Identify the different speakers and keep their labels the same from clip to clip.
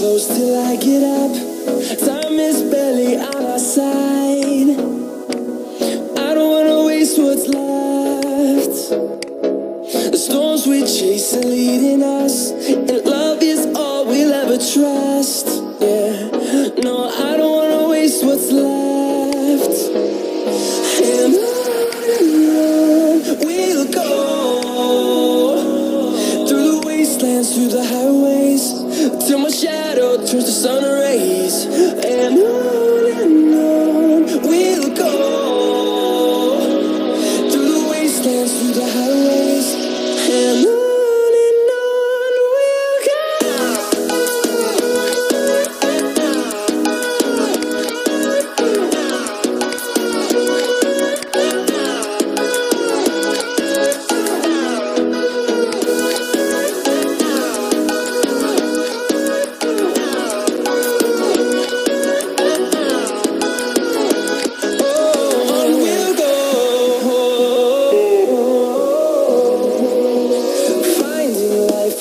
Speaker 1: close till I get up. Time is barely on our side. I don't wanna waste what's left. The storms we chase are leading us, and love is all we'll ever trust. Yeah, no, I don't wanna waste what's left. And on we'll go, through the wastelands, through the highways, till my shadow turns to sun rays. And on we'll go, through the wastelands, through the highways, and on we'll go.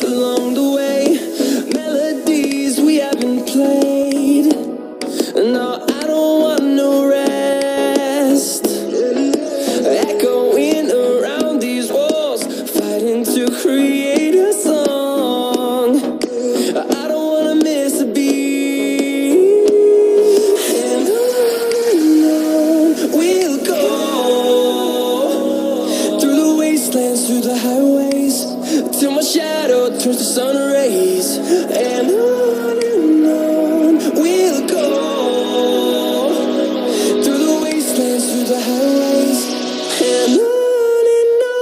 Speaker 1: Along the way, melodies we haven't played. No, I don't want no rest. Echoing around these walls, fighting to create a song. I don't wanna miss a beat. And on we'll go, through the wastelands, through the highways, till my shadow turns to sun rays. And on we'll go, through the wastelands, through the highways, and on we'll go.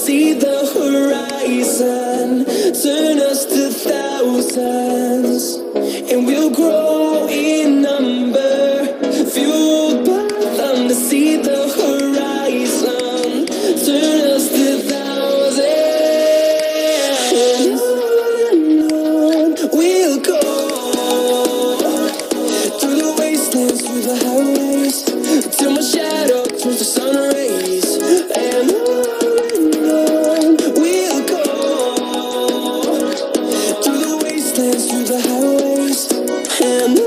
Speaker 1: See the horizon, turn us to thousands, and we'll grow in number, fueled by them to see the horizon, turn us to thousands. And on we'll go, through the wastelands, through the highways, till my shadow turns to sun rays. And through the highways, and